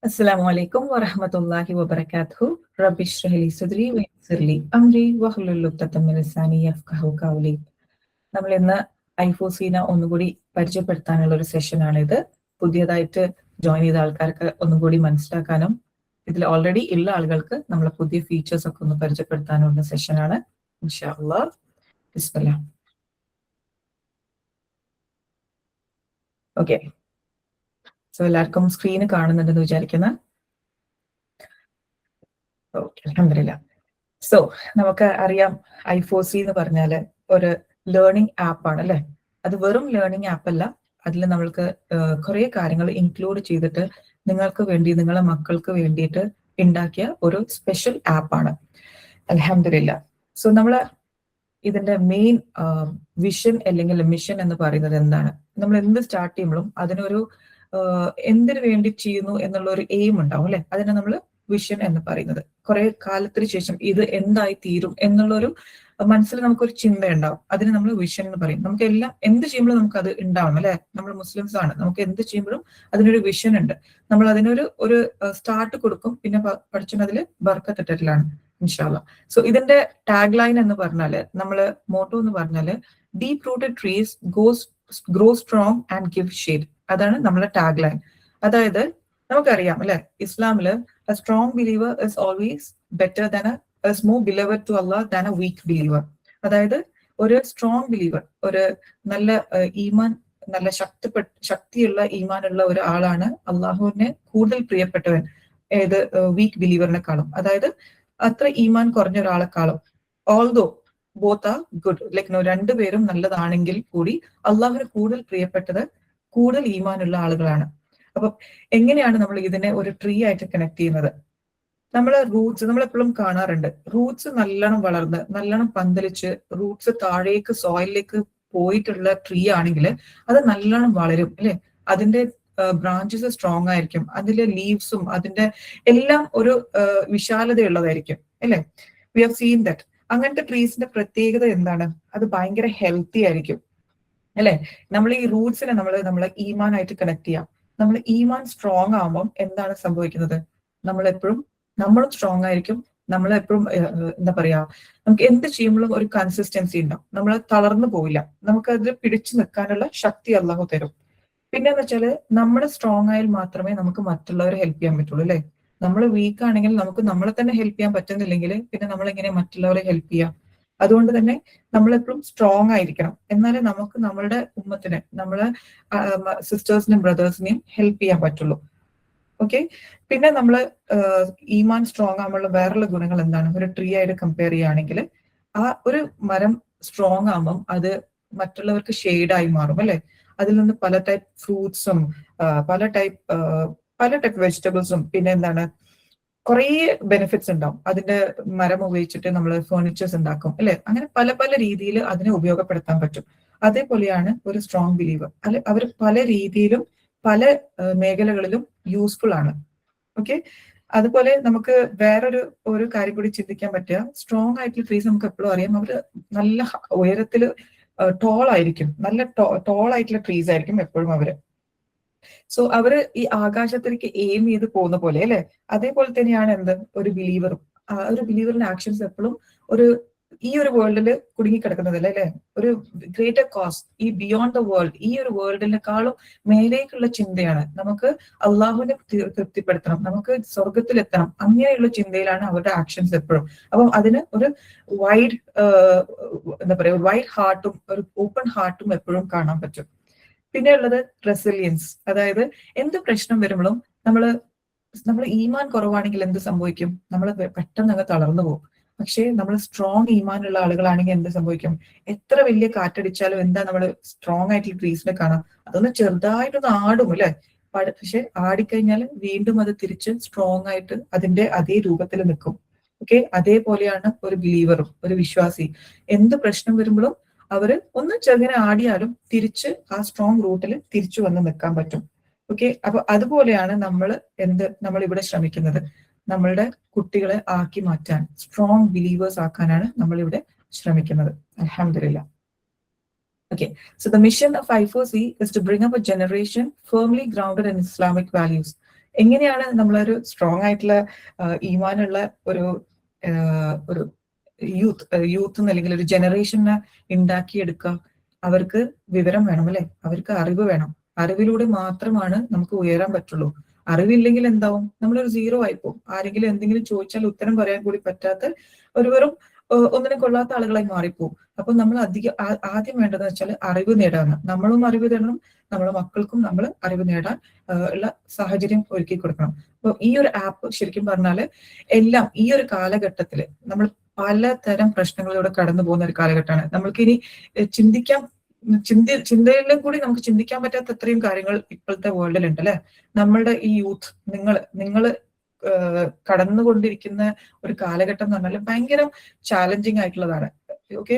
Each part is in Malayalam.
Assalamu alaikum wa rahmatullahi wa barakatuhu. Rabbi shrah li sadri wa yassir li amri wahlul 'uqdatam min lisani yafqahu qawli. നമ്മൾ ഇന്ന് ഐഫോസീന ഒന്നുകൂടി പരിചയപ്പെടുത്താനുള്ള ഒരു സെഷനാണിത്. പുതിയതായിട്ട് ജോയിൻ ചെയ്ത ആൾക്കാർക്ക് ഒന്നുകൂടി മനസ്സിലാക്കാനും ഇതിൽ ഓൾറെഡി ഉള്ള ആളുകൾക്ക് നമ്മളെ പുതിയ ഫീച്ചേഴ്സ് ഒക്കെ ഒന്ന് പരിചയപ്പെടുത്താനുള്ള സെഷനാണ്. ഇൻഷാ അല്ലാഹ്. ബിസ്മില്ലാ. ഓക്കെ, സോ എല്ലാവർക്കും സ്ക്രീന് കാണുന്നുണ്ടെന്ന് വിചാരിക്കുന്ന. ഓക്കെ, അൽഹംദുലില്ലാ. സോ നമുക്ക് അറിയാം, ഐഫോസി എന്ന് പറഞ്ഞാൽ ഒരു ലേണിംഗ് ആപ്പാണ് അല്ലെ. അത് വെറും ലേണിംഗ് ആപ്പ് അല്ല, അതിൽ നമ്മൾക്ക് കുറെ കാര്യങ്ങൾ ഇൻക്ലൂഡ് ചെയ്തിട്ട് നിങ്ങൾക്ക് വേണ്ടി, നിങ്ങളെ മക്കൾക്ക് വേണ്ടിയിട്ട് ഉണ്ടാക്കിയ ഒരു സ്പെഷ്യൽ ആപ്പാണ്. അൽഹംദുലില്ലാ. സോ നമ്മള് ഇതിന്റെ മെയിൻ വിഷൻ അല്ലെങ്കിൽ മിഷൻ എന്ന് പറയുന്നത് എന്താണ്? നമ്മൾ എന്ത് സ്റ്റാർട്ട് ചെയ്യുമ്പോഴും അതിനൊരു എന്തിനു വേണ്ടി ചെയ്യുന്നു എന്നുള്ള ഒരു എയിം ഉണ്ടാവും അല്ലെ. അതിനെ നമ്മൾ വിഷൻ എന്ന് പറയുന്നത്. കുറെ കാലത്തിന് ശേഷം ഇത് എന്തായി തീരും എന്നുള്ളൊരു മനസ്സിൽ നമുക്കൊരു ചിന്ത ഉണ്ടാവും. അതിന് നമ്മൾ വിഷൻ എന്ന് പറയും. നമുക്ക് എല്ലാം എന്ത് ചെയ്യുമ്പോഴും നമുക്ക് അത് ഉണ്ടാവണം അല്ലെ. നമ്മൾ മുസ്ലിംസ് ആണ്, നമുക്ക് എന്ത് ചെയ്യുമ്പോഴും അതിനൊരു വിഷൻ ഉണ്ട്. നമ്മൾ അതിനൊരു സ്റ്റാർട്ട് കൊടുക്കും, പിന്നെ പഠിച്ചത് അതിൽ ബർക്കത്തിട്ടിലാണ് ഇൻഷാ അല്ലാഹ്. സോ ഇതിന്റെ ടാഗ് ലൈൻ എന്ന് പറഞ്ഞാല്, നമ്മള് മോട്ടോ എന്ന് പറഞ്ഞാല് deep rooted trees grow strong and give shade. അതാണ് നമ്മളെ ടാഗ് ലൈൻ. അതായത് നമുക്കറിയാം അല്ലെ, ഇസ്ലാമില് a strong believer is always better than is more beloved to Allah than a weak believer. അതായത് ഒരു സ്ട്രോങ് ബിലീവർ, ഒരു നല്ല ഈമാൻ, നല്ല ശക്തിയുള്ള ഈമാനുള്ള ഒരു ആളാണ് അള്ളാഹുവിനെ കൂടുതൽ പ്രിയപ്പെട്ടവൻ ഏത് വീക്ക് ബിലീവറിനെക്കാളും. അതായത് അത്ര ഈമാൻ കുറഞ്ഞ ഒരാളെക്കാളും. Although both are good, like രണ്ടുപേരും നല്ലതാണെങ്കിൽ കൂടി അള്ളാഹുവിന് കൂടുതൽ പ്രിയപ്പെട്ടത് കൂടുതൽ ഈമാനുള്ള ആളുകളാണ്. അപ്പൊ എങ്ങനെയാണ് നമ്മൾ ഇതിനെ ഒരു ട്രീ ആയിട്ട് കണക്ട് ചെയ്യുന്നത്? നമ്മളെ റൂട്ട്സ് നമ്മളെപ്പോഴും കാണാറുണ്ട്. റൂട്ട്സ് നല്ലോണം വളർന്ന് നല്ലോണം പന്തലിച്ച് റൂട്ട്സ് താഴേക്ക് സോയിലിലേക്ക് പോയിട്ടുള്ള ട്രീ ആണെങ്കിൽ അത് നല്ലോണം വളരും അല്ലെ. അതിന്റെ ബ്രാഞ്ചസ് സ്ട്രോങ് ആയിരിക്കും, അതിന്റെ ലീവ്സും അതിന്റെ എല്ലാം ഒരു വിശാലതയുള്ളതായിരിക്കും അല്ലെ. We have seen that. അങ്ങനത്തെ ട്രീസിന്റെ പ്രത്യേകത എന്താണ്? അത് ഭയങ്കര ഹെൽത്തി ആയിരിക്കും അല്ലെ. നമ്മൾ ഈ റൂട്ട്സിനെ നമ്മളെ ഈമാനായിട്ട് കണക്ട് ചെയ്യാം. നമ്മൾ ഈമാൻ സ്ട്രോങ് ആവുമ്പം എന്താണ് സംഭവിക്കുന്നത്? നമ്മളും സ്ട്രോങ് ആയിരിക്കും. നമ്മളെപ്പോഴും എന്താ പറയാ, നമുക്ക് എന്ത് ചെയ്യുമ്പോഴും ഒരു കൺസിസ്റ്റൻസി ഉണ്ടാവും. നമ്മൾ തളർന്നു പോവില്ല. നമുക്ക് അതിൽ പിടിച്ചു നിൽക്കാനുള്ള ശക്തി അല്ലാഹു തരും. പിന്നെന്ന് വെച്ചാല് നമ്മൾ സ്ട്രോങ് ആയാൽ മാത്രമേ നമുക്ക് മറ്റുള്ളവരെ ഹെൽപ്പ് ചെയ്യാൻ പറ്റുള്ളൂ അല്ലെ. നമ്മൾ വീക്ക് ആണെങ്കിൽ നമുക്ക് നമ്മളെ തന്നെ ഹെൽപ്പ് ചെയ്യാൻ പറ്റുന്നില്ലെങ്കിൽ പിന്നെ നമ്മൾ എങ്ങനെ മറ്റുള്ളവരെ ഹെൽപ്പ് ചെയ്യാം? അതുകൊണ്ട് തന്നെ നമ്മളെപ്പോഴും സ്ട്രോങ് ആയിരിക്കണം. എന്നാലേ നമുക്ക് നമ്മളുടെ ഉമ്മത്തിനെ, നമ്മളെ സിസ്റ്റേഴ്സിനെയും ബ്രദേഴ്സിനെയും ഹെൽപ്പ് ചെയ്യാൻ പറ്റുള്ളൂ. ഓക്കെ, പിന്നെ നമ്മള് ഈമാൻ സ്ട്രോങ് ആകുമ്പോൾ വേറെയുള്ള ഗുണങ്ങൾ എന്താണ്? ഒരു ട്രീ ആയിട്ട് കമ്പയർ ചെയ്യുകയാണെങ്കിൽ ആ ഒരു മരം സ്ട്രോങ് ആകുമ്പം അത് മറ്റുള്ളവർക്ക് ഷെയ്ഡായി മാറും അല്ലെ. അതിൽ നിന്ന് പല ടൈപ്പ് ഫ്രൂട്ട്സും പല ടൈപ്പ് വെജിറ്റബിൾസും പിന്നെ എന്താണ് കുറേ ബെനിഫിറ്റ്സ് ഉണ്ടാവും. അതിന്റെ മരം ഉപയോഗിച്ചിട്ട് നമ്മൾ ഫേർണിച്ചേഴ്സ് ഉണ്ടാക്കും അല്ലെ. അങ്ങനെ പല പല രീതിയിൽ അതിനെ ഉപയോഗപ്പെടുത്താൻ പറ്റും. അതേപോലെയാണ് ഒരു സ്ട്രോങ് ബിലീവർ. അല്ലെ, അവർ പല രീതിയിലും പല മേഖലകളിലും യൂസ്ഫുൾ ആണ്. ഓക്കെ, അതുപോലെ നമുക്ക് വേറൊരു കാര്യം കൂടി ചിന്തിക്കാൻ പറ്റുക. സ്ട്രോങ് ആയിട്ടുള്ള ട്രീസ് നമുക്ക് എപ്പോഴും അറിയാം, അവർ നല്ല ഉയരത്തിൽ ടോൾ ആയിരിക്കും. നല്ല ടോൾ ആയിട്ടുള്ള ട്രീസ് ആയിരിക്കും എപ്പോഴും അവര്. സോ അവര് ഈ ആകാശത്തിലേക്ക് എയിം ചെയ്ത് പോകുന്ന പോലെ അല്ലെ. അതേപോലെ തന്നെയാണ് എന്ത് ഒരു ബിലീവറും. ഒരു ബിലീവറിന്റെ ആക്ഷൻസ് എപ്പോഴും ഈ ഒരു വേൾഡിൽ കുടുങ്ങിക്കിടക്കുന്നതല്ല അല്ലെ. ഒരു ഗ്രേറ്റർ കോസ്റ്റ്, ഈ ബിയോണ്ട് ദ വേൾഡ്, ഈ ഒരു വേൾഡിനെക്കാളും മേലേക്കുള്ള ചിന്തയാണ്. നമുക്ക് അള്ളാഹുവിനെ തൃപ്തിപ്പെടുത്തണം, നമുക്ക് സ്വർഗത്തിലെത്തണം, അങ്ങനെയുള്ള ചിന്തയിലാണ് അവരുടെ ആക്ഷൻസ് എപ്പോഴും. അപ്പം അതിന് ഒരു വൈഡ് എന്താ പറയാ, വൈഡ് ഹാർട്ടും ഒരു ഓപ്പൺ ഹാർട്ടും എപ്പോഴും കാണാൻ പറ്റും. പിന്നെ ഉള്ളത് റെസിലിയൻസ്. അതായത് എന്ത് പ്രശ്നം വരുമ്പോഴും നമ്മൾ ഈമാൻ കുറവാണെങ്കിൽ എന്ത് സംഭവിക്കും? നമ്മൾ പെട്ടെന്ന് അങ്ങ് തളർന്നു പോകും. പക്ഷേ നമ്മൾ സ്ട്രോങ് ഈമാനുള്ള ആളുകളാണെങ്കിൽ എന്ത് സംഭവിക്കും? എത്ര വലിയ കാറ്റടിച്ചാലും എന്താ നമ്മൾ സ്ട്രോങ് ആയിട്ടുള്ള ട്രീസിനെ കാണാം, അതൊന്ന് ചെറുതായിട്ടൊന്ന് ആടും അല്ലെ. പക്ഷെ ആടിക്കഴിഞ്ഞാൽ വീണ്ടും അത് തിരിച്ച് സ്ട്രോങ് ആയിട്ട് അതിന്റെ അതേ രൂപത്തിൽ നിൽക്കും. ഓക്കെ, അതേപോലെയാണ് ഒരു ബിലീവറും, ഒരു വിശ്വാസി. എന്ത് പ്രശ്നം വരുമ്പോഴും അവര് ഒന്ന് ചെറുങ്ങനെ ആടിയാലും തിരിച്ച് ആ സ്ട്രോങ് റൂട്ടിൽ തിരിച്ചു വന്ന് നിൽക്കാൻ പറ്റും. ഓക്കെ, അപ്പൊ അതുപോലെയാണ് നമ്മൾ ഇവിടെ ശ്രമിക്കുന്നത്. നമ്മളുടെ കുട്ടികളെ ആക്കി മാറ്റാൻ, സ്ട്രോങ് ബിലീവേഴ്സ് ആക്കാനാണ് നമ്മൾ ഇവിടെ ശ്രമിക്കുന്നത്. അൽഹംദുലില്ലാ. Okay, so the mission of I4C is to bring up a generation firmly grounded in Islamic values. എങ്ങനെയാണ് നമ്മളൊരു സ്ട്രോങ് ആയിട്ടുള്ള ഈമാനുള്ള ഒരു ഒരു യൂത്ത് അല്ലെങ്കിൽ ഒരു ജനറേഷനെ ഉണ്ടാക്കിയെടുക്കുക? അവർക്ക് വിവരം വേണം അല്ലെ, അവർക്ക് അറിവ് വേണം. അറിവിലൂടെ മാത്രമാണ് നമുക്ക് ഉയരാൻ പറ്റുള്ളൂ. അറിവില്ലെങ്കിൽ എന്താവും? നമ്മളൊരു സീറോ ആയിപ്പോവും. ആരെങ്കിലും എന്തെങ്കിലും ചോദിച്ചാൽ ഉത്തരം പറയാൻ കൂടി പറ്റാത്ത ഒരു വെറും ഒന്നിനും കൊള്ളാത്ത ആളുകളായി മാറിപ്പോവും. അപ്പൊ നമ്മൾ ആദ്യം വേണ്ടതെന്ന് വെച്ചാൽ അറിവ് നേടാണ്. നമ്മളും അറിവ് നേടണം, നമ്മുടെ മക്കൾക്കും നമ്മൾ അറിവ് നേടാൻ ഉള്ള സാഹചര്യം ഒരുക്കി കൊടുക്കണം. അപ്പൊ ഈ ഒരു ആപ്പ് ശരിക്കും പറഞ്ഞാല് എല്ലാം ഈ ഒരു കാലഘട്ടത്തില് നമ്മൾ പലതരം പ്രശ്നങ്ങളിലൂടെ കടന്നു പോകുന്ന ഒരു കാലഘട്ടമാണ്. നമ്മൾക്കിനി ചിന്തയിലും കൂടി നമുക്ക് ചിന്തിക്കാൻ പറ്റാത്ത അത്രയും കാര്യങ്ങൾ ഇപ്പോഴത്തെ വേൾഡിലുണ്ട് അല്ലെ. നമ്മളുടെ ഈ യൂത്ത്, നിങ്ങൾ കടന്നുകൊണ്ടിരിക്കുന്ന ഒരു കാലഘട്ടം എന്ന് പറഞ്ഞാൽ ഭയങ്കര ചാലഞ്ചിങ് ആയിട്ടുള്ളതാണ്. ഓക്കെ,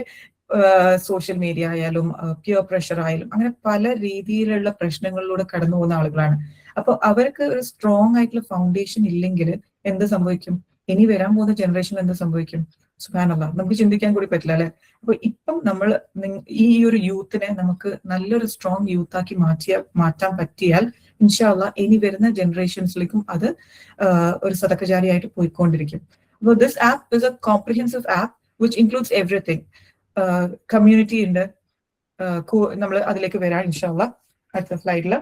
സോഷ്യൽ മീഡിയ ആയാലും പ്യൂർ പ്രഷർ ആയാലും അങ്ങനെ പല രീതിയിലുള്ള പ്രശ്നങ്ങളിലൂടെ കടന്നു പോകുന്ന ആളുകളാണ്. അപ്പൊ അവർക്ക് ഒരു സ്ട്രോങ് ആയിട്ടുള്ള ഫൗണ്ടേഷൻ ഇല്ലെങ്കിൽ എന്ത് സംഭവിക്കും? ഇനി വരാൻ പോകുന്ന ജനറേഷൻ എന്ത് സംഭവിക്കും? സുബ്ഹാനല്ലാഹ്, നമുക്ക് ചിന്തിക്കാൻ കൂടി പറ്റില്ല അല്ലെ. അപ്പൊ ഇപ്പം നമ്മൾ ഈ ഒരു യൂത്തിനെ നമുക്ക് നല്ലൊരു സ്ട്രോങ് യൂത്ത് ആക്കി മാറ്റാൻ പറ്റിയാൽ ഇൻഷാ അല്ലാഹ് ഇനി വരുന്ന ജനറേഷൻസിലേക്കും അത് ഒരു സദക്കജാരിയായിട്ട് പോയിക്കൊണ്ടിരിക്കും. അപ്പോൾ this app is A comprehensive app which includes everything. Community ഉണ്ട്, നമ്മൾ അതിലേക്ക് വരാം ഇൻഷാ അല്ലാഹ് അടുത്ത സ്ലൈഡിൽ.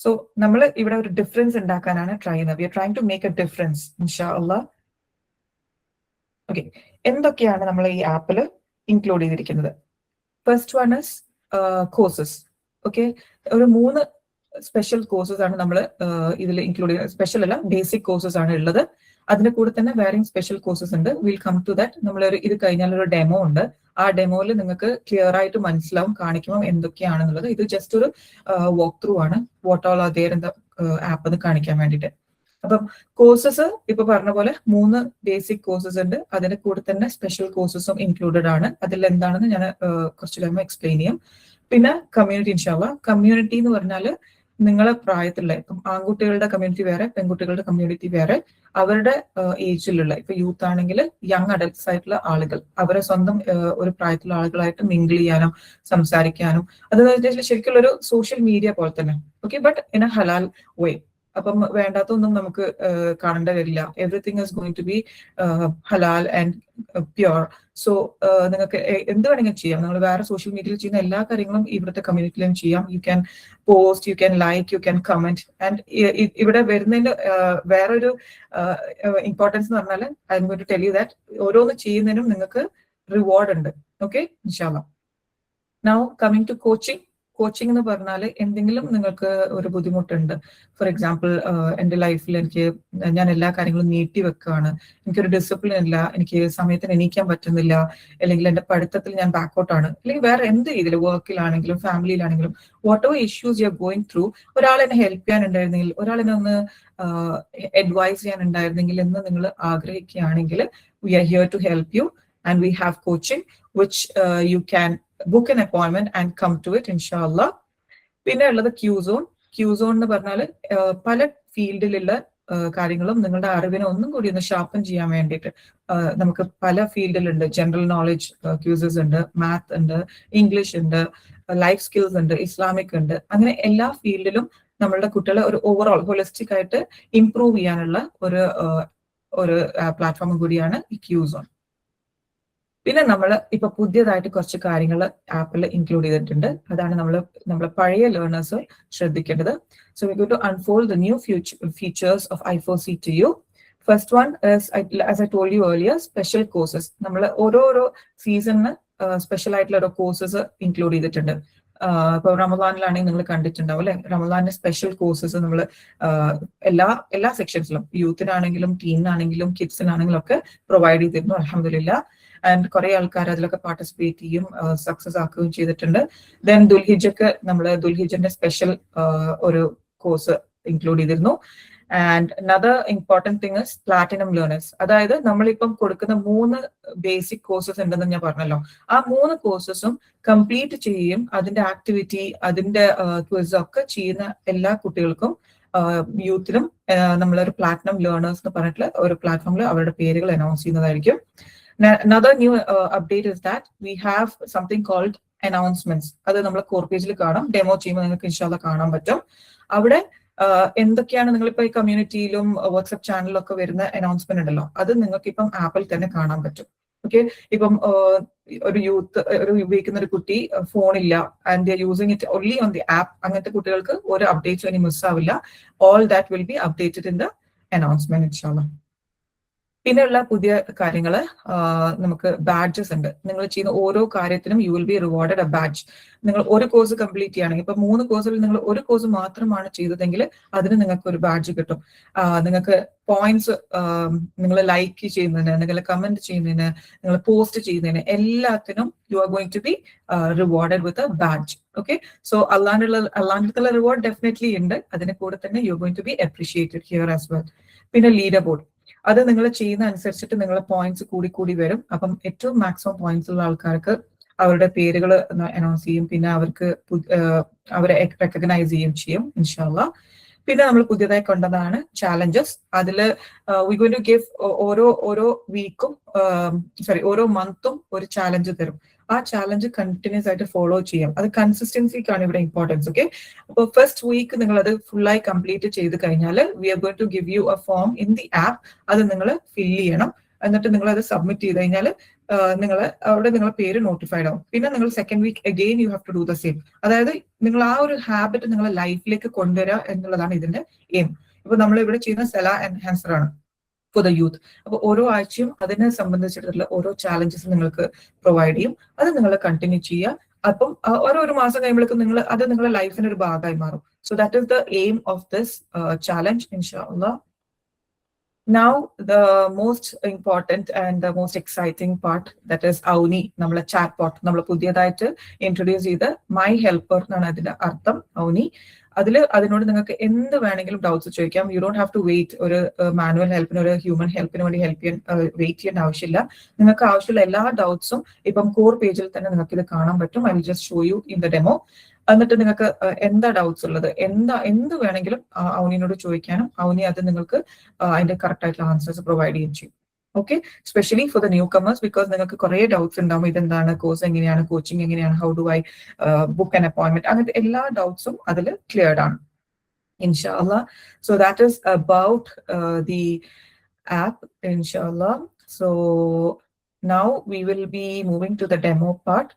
സോ നമ്മൾ ഇവിടെ ഒരു ഡിഫറൻസ് ഉണ്ടാക്കാനാണ് ട്രൈ ചെയ്യുന്നത്. We are trying to make a difference ഇൻഷാ അല്ലാഹ്. ഓക്കെ, എന്തൊക്കെയാണ് നമ്മൾ ഈ ആപ്പിൽ ഇൻക്ലൂഡ് ചെയ്തിരിക്കുന്നത്? First one is courses. Okay, ഒരു 3 സ്പെഷ്യൽ കോഴ്സസ് ആണ് നമ്മൾ ഇതിൽ ഇൻക്ലൂഡ് ചെയ്യുന്നത്. സ്പെഷ്യൽ അല്ല, ബേസിക് കോഴ്സസ് ആണ് ഉള്ളത്. അതിന്റെ കൂടെ തന്നെ വേറെയും സ്പെഷ്യൽ കോഴ്സസ് ഉണ്ട്. Will come to that. നമ്മളൊരു ഇത് കഴിഞ്ഞാൽ ഒരു ഡെമോ ഉണ്ട്. ആ ഡെമോയിൽ നിങ്ങൾക്ക് ക്ലിയർ ആയിട്ട് മനസ്സിലാവും, കാണിക്കുമ്പോൾ എന്തൊക്കെയാണെന്നുള്ളത്. ഇത് ജസ്റ്റ് ഒരു വാക്ക് ത്രൂ ആണ്, what all are there in the app എന്ന് കാണിക്കാൻ വേണ്ടിയിട്ട്. അപ്പം കോഴ്സസ് ഇപ്പൊ പറഞ്ഞ പോലെ 3 ബേസിക് കോഴ്സസ് ഉണ്ട്. അതിന്റെ കൂടെ തന്നെ സ്പെഷ്യൽ കോഴ്സസും ഇൻക്ലൂഡഡ് ആണ്. അതിൽ എന്താണെന്ന് ഞാൻ കുറച്ച് കഴിയുമ്പോൾ എക്സ്പ്ലെയിൻ ചെയ്യും. പിന്നെ കമ്മ്യൂണിറ്റി ഇൻഷാ അല്ലാഹ്. കമ്മ്യൂണിറ്റി എന്ന് പറഞ്ഞാല് നിങ്ങളെ പ്രായത്തിലുള്ള, ഇപ്പം ആൺകുട്ടികളുടെ കമ്മ്യൂണിറ്റി വേറെ, പെൺകുട്ടികളുടെ കമ്മ്യൂണിറ്റി വേറെ, അവരുടെ ഏജിലുള്ള, ഇപ്പൊ യൂത്ത് ആണെങ്കിൽ യങ് അഡൽട്ട്സ് ആയിട്ടുള്ള ആളുകൾ, അവരെ സ്വന്തം ഒരു പ്രായത്തിലുള്ള ആളുകളായിട്ട് മിങ്കിൾ ചെയ്യാനും സംസാരിക്കാനും, അത് ശരിക്കുള്ള ഒരു സോഷ്യൽ മീഡിയ പോലെ തന്നെ. ഓക്കെ, ബട്ട് ഇൻ എ ഹലാൽ വേ. അപ്പം വേണ്ടാത്തൊന്നും നമുക്ക് കാണേണ്ടി വരില്ല. Everything is going to be ഹലാൽ ആൻഡ് പ്യുവർ. സോ നിങ്ങൾക്ക് എന്ത് വേണമെങ്കിലും ചെയ്യാം. നിങ്ങൾ വേറെ സോഷ്യൽ മീഡിയയിൽ ചെയ്യുന്ന എല്ലാ കാര്യങ്ങളും ഇവിടുത്തെ കമ്മ്യൂണിറ്റിയിലും ചെയ്യാം. You can post, you can like, you can comment. And ഇവിടെ വരുന്നതിന്റെ വേറൊരു ഇമ്പോർട്ടൻസ് എന്ന് പറഞ്ഞാൽ I am going to tell you that ഓരോന്ന് ചെയ്യുന്നതിനും നിങ്ങൾക്ക് റിവാർഡ് ഉണ്ട്. ഓക്കെ, ഇൻഷാ അല്ലാഹ്. Now coming to coaching. Coaching എന്ന് പറഞ്ഞാൽ എന്തെങ്കിലും നിങ്ങൾക്ക് ഒരു ബുദ്ധിമുട്ടുണ്ട്. ഫോർ എക്സാമ്പിൾ, എൻ്റെ ലൈഫിൽ ഞാൻ എല്ലാ കാര്യങ്ങളും നീട്ടി വെക്കുകയാണ്, എനിക്കൊരു ഡിസിപ്ലിൻ ഇല്ല, എനിക്ക് സമയത്തിന് എണീക്കാൻ പറ്റുന്നില്ല, അല്ലെങ്കിൽ എൻ്റെ പഠിത്തത്തിൽ ഞാൻ ബാക്കൗട്ടാണ്, അല്ലെങ്കിൽ വേറെ എന്ത് രീതിയിൽ വർക്കിലാണെങ്കിലും ഫാമിലിയിലാണെങ്കിലും whatever issues you are going through, ഒരാൾ എന്നെ ഹെൽപ്പ് ചെയ്യാനുണ്ടായിരുന്നെങ്കിൽ, ഒരാൾ എന്നെ ഒന്ന് അഡ്വൈസ് ചെയ്യാനുണ്ടായിരുന്നെങ്കിൽ എന്ന് നിങ്ങൾ ആഗ്രഹിക്കുകയാണെങ്കിൽ, we are here to help you and we have coaching which you can book an appointment and come to it inshallah. പിന്നെ ഉള്ളത് ക്യൂസോൺ. ക്യൂസോൺ എന്ന് പറഞ്ഞാൽ പല ഫീൽഡിലുള്ള കാര്യങ്ങളും നിങ്ങളുടെ അറിവിനെ ഒന്നും കൂടി ഒന്ന് ഷാർപ്പൻ ചെയ്യാൻ വേണ്ടിയിട്ട് നമുക്ക് പല ഫീൽഡിലുണ്ട്. ജനറൽ നോളജ് ക്യൂസസ് ഉണ്ട്, മാത്ത് ഉണ്ട്, ഇംഗ്ലീഷ് ഉണ്ട്, ലൈഫ് സ്കിൽസ് ഉണ്ട്, ഇസ്ലാമിക് ഉണ്ട്. അങ്ങനെ എല്ലാ ഫീൽഡിലും നമ്മളുടെ കുട്ടികളെ ഒരു ഓവറോൾ ഹോളിസ്റ്റിക് ആയിട്ട് ഇംപ്രൂവ് ചെയ്യാനുള്ള ഒരു പ്ലാറ്റ്ഫോം കൂടിയാണ് ഈ ക്യൂസോൺ. പിന്നെ നമ്മൾ ഇപ്പൊ പുതിയതായിട്ട് കുറച്ച് കാര്യങ്ങൾ ആപ്പിൽ ഇൻക്ലൂഡ് ചെയ്തിട്ടുണ്ട്. അതാണ് നമ്മളെ പഴയ ലേണേഴ്സ് ശ്രദ്ധിക്കേണ്ടത്. So we go to unfold the new features of I4C to you. First one as I told you earlier, special courses. നമ്മൾ ഓരോരോ സീസണിന് സ്പെഷ്യൽ ആയിട്ടുള്ള ഓരോ കോഴ്സസ് ഇൻക്ലൂഡ് ചെയ്തിട്ടുണ്ട്. ഇപ്പൊ റമദാനിലാണെങ്കിൽ നിങ്ങൾ കണ്ടിട്ടുണ്ടാവും അല്ലെ, റമദാനിന്റെ സ്പെഷ്യൽ കോഴ്സസ് നമ്മൾ എല്ലാ സെക്ഷൻസിലും, യൂത്തിനാണെങ്കിലും ടീനാണെങ്കിലും കിഡ്സിനാണെങ്കിലും ഒക്കെ പ്രൊവൈഡ് ചെയ്തിരുന്നു. അൽഹംദുലില്ലാഹ്. ആൻഡ് കുറെ ആൾക്കാർ അതിലൊക്കെ പാർട്ടിസിപ്പേറ്റ് ചെയ്യും, സക്സസ് ആക്കുകയും ചെയ്തിട്ടുണ്ട്. ദെൻ ദുൽഹിജക്ക് നമ്മൾ ദുൽഹിജന്റെ സ്പെഷ്യൽ ഒരു കോഴ്സ് ഇൻക്ലൂഡ് ചെയ്തിരുന്നു. And another important thing is platinum learners. അതായത് നമ്മളിപ്പം കൊടുക്കുന്ന 3 ബേസിക് കോഴ്സസ് ഉണ്ടെന്ന് ഞാൻ പറഞ്ഞല്ലോ, ആ 3 കോഴ്സസും കംപ്ലീറ്റ് ചെയ്യുകയും അതിന്റെ ആക്ടിവിറ്റി, അതിന്റെ ക്വിസ് ഒക്കെ ചെയ്യുന്ന എല്ലാ കുട്ടികൾക്കും യൂത്തിനും നമ്മളൊരു പ്ലാറ്റിനം ലേണേഴ്സ് എന്ന് പറഞ്ഞിട്ടുള്ള ഒരു പ്ലാറ്റ്ഫോമിൽ അവരുടെ പേരുകൾ അനൗൺസ് ചെയ്യുന്നതായിരിക്കും. Another new update is that we have something called announcements. അത് നമ്മൾ കോർ പേജിൽ കാണാം. ഡെമോ ചെയ്യുമ്പോൾ നിങ്ങൾക്ക് ഇൻഷാല്ലാ കാണാൻ പറ്റും. അവിടെ എന്തൊക്കെയാണ് നിങ്ങളിപ്പോ ഈ കമ്മ്യൂണിറ്റിയിലും വാട്സ്ആപ്പ് ചാനലിലും ഒക്കെ വരുന്ന അനൗൺസ്മെന്റ് ഉണ്ടല്ലോ, അത് നിങ്ങൾക്ക് ഇപ്പം ആപ്പിൽ തന്നെ കാണാൻ പറ്റും. ഓക്കെ, ഇപ്പം ഒരു യൂത്ത് ഒരു ഉപയോഗിക്കുന്ന ഒരു കുട്ടി ഫോണില്ല and they are using it only on the app, അങ്ങനത്തെ കുട്ടികൾക്ക് ഒരു അപ്ഡേറ്റ്സ് ഇനി മിസ് ആവില്ല. All that will be updated in the announcement ഇൻഷാല്ലാ. പിന്നെയുള്ള പുതിയ കാര്യങ്ങൾ, നമുക്ക് ബാഡ്ജസ് ഉണ്ട്. നിങ്ങൾ ചെയ്യുന്ന ഓരോ കാര്യത്തിനും you will be rewarded A badge. നിങ്ങൾ ഒരു കോഴ്സ് കംപ്ലീറ്റ് ചെയ്യുകയാണെങ്കിൽ, ഇപ്പൊ 3 കോഴ്സുകൾ നിങ്ങൾ ഒരു കോഴ്സ് മാത്രമാണ് ചെയ്തതെങ്കിൽ അതിന് നിങ്ങൾക്ക് ഒരു ബാഡ്ജ് കിട്ടും. നിങ്ങൾക്ക് പോയിന്റ്സ്, നിങ്ങൾ ലൈക്ക് ചെയ്യുന്നതിന്, നിങ്ങൾ കമന്റ് ചെയ്യുന്നതിന്, നിങ്ങൾ പോസ്റ്റ് ചെയ്യുന്നതിന് എല്ലാത്തിനും you are going to be rewarded with a badge. Okay, so അല്ലാണ്ടുള്ള റിവാർഡ് ഡെഫിനറ്റ്ലി ഉണ്ട്. അതിന്റെ കൂടെ തന്നെ you are going to be appreciated here as well. പിന്നെ ലീഡർ ബോർഡ്, അത് നിങ്ങൾ ചെയ്യുന്ന അനുസരിച്ചിട്ട് നിങ്ങളെ പോയിന്റ്സ് കൂടി വരും. അപ്പം ഏറ്റവും മാക്സിമം പോയിന്റ്സ് ഉള്ള ആൾക്കാർക്ക് അവരുടെ പേരുകൾ അനൗൺസ് ചെയ്യും, പിന്നെ അവർക്ക് അവരെ റെക്കഗ്നൈസ് ചെയ്യും ഇൻഷാല്ലാ. പിന്നെ നമ്മൾ പുതിയതായി കൊണ്ടതാണ് ചാലഞ്ചസ്. അതിൽ വി ഗോയിങ് ടു ഗിവ് ഓരോ വീക്കും ഓരോ മന്തും ഒരു ചാലഞ്ച് തരും. ആ ചാലഞ്ച് കണ്ടിന്യൂസ് ആയിട്ട് ഫോളോ ചെയ്യാം. അത് കൺസിസ്റ്റൻസിക്കാണ് ഇവിടെ ഇമ്പോർട്ടൻസ്. ഓക്കെ, അപ്പോൾ ഫസ്റ്റ് വീക്ക് നിങ്ങൾ അത് ഫുള്ളായി കംപ്ലീറ്റ് ചെയ്ത് കഴിഞ്ഞാൽ we are going to give you a form in the app. അത് നിങ്ങൾ ഫില്ല് ചെയ്യണം. എന്നിട്ട് നിങ്ങൾ അത് സബ്മിറ്റ് ചെയ്ത് കഴിഞ്ഞാൽ അവിടെ നിങ്ങളുടെ പേര് നോട്ടിഫൈഡ് ആവും. പിന്നെ നിങ്ങൾ second week again you have to do the same. അതായത് നിങ്ങൾ ആ ഒരു ഹാബിറ്റ് നിങ്ങളുടെ ലൈഫിലേക്ക് കൊണ്ടുവരിക എന്നുള്ളതാണ് ഇതിന്റെ എയിം. ഇപ്പൊ നമ്മൾ ഇവിടെ ചെയ്യുന്ന സെല എൻഹാൻസർ ആണ് ഫോർ ദ യൂത്ത്. അപ്പൊ ഓരോ ആഴ്ചയും അതിനെ സംബന്ധിച്ചിട്ടുള്ള ഓരോ ചാലഞ്ചസ് നിങ്ങൾക്ക് പ്രൊവൈഡ് ചെയ്യും. അത് നിങ്ങൾ കണ്ടിന്യൂ ചെയ്യുക. അപ്പം ഓരോ മാസം കഴിയുമ്പോഴേക്കും അത് നിങ്ങളുടെ ലൈഫിന്റെ ഒരു ഭാഗമായി മാറും. So that is the aim of this challenge ഇൻഷാല്ലാ. Now the most important and the most exciting part, that is Avni, നമ്മളെ ചാറ്റ് ബോട്ട് നമ്മൾ പുതിയതായിട്ട് ഇൻട്രൊഡ്യൂസ് ചെയ്ത് മൈ ഹെൽപ്പർ എന്നാണ് അതിന്റെ അർത്ഥം, Avni. അതിനോട് നിങ്ങൾക്ക് എന്ത് വേണമെങ്കിലും ഡൗട്ട്സ് ചോദിക്കാം. You don't have to wait ഒരു മാനുവൽ ഹെൽപ്പിന്, ഒരു ഹ്യൂമൻ ഹെൽപ്പിന് വേണ്ടി വെയിറ്റ് ചെയ്യേണ്ട ആവശ്യമില്ല. നിങ്ങൾക്ക് ആവശ്യമുള്ള എല്ലാ ഡൗട്ട്സും ഇപ്പം കോർ പേജിൽ തന്നെ നിങ്ങൾക്ക് ഇത് കാണാൻ പറ്റും. I will just show you in the demo. എന്നിട്ട് നിങ്ങൾക്ക് എന്താ ഡൗട്ട്സ് ഉള്ളത്, എന്ത് വേണമെങ്കിലും Avniനോട് ചോദിക്കാനും Avni അത് നിങ്ങൾക്ക് അതിന്റെ കറക്റ്റ് ആയിട്ടുള്ള ആൻസേഴ്സ് പ്രൊവൈഡ് ചെയ്യുകയും ചെയ്യും. Okay, specially for the newcomers, because നിങ്ങൾക്ക് കുറെ ഡൗട്ട്സ് ഉണ്ടാവും. ഇതെന്താണ്, കോഴ്സ് എങ്ങനെയാണ്, കോച്ചിങ് എങ്ങനെയാണ്, how do I book an appointment, അങ്ങനത്തെ എല്ലാ ഡൗട്ട്സും അതിൽ ക്ലിയർഡ് ആണ് ഇൻഷാല്ലാ. So that is about the app ഇൻഷാല്ലാ. So now we will be moving to the demo part.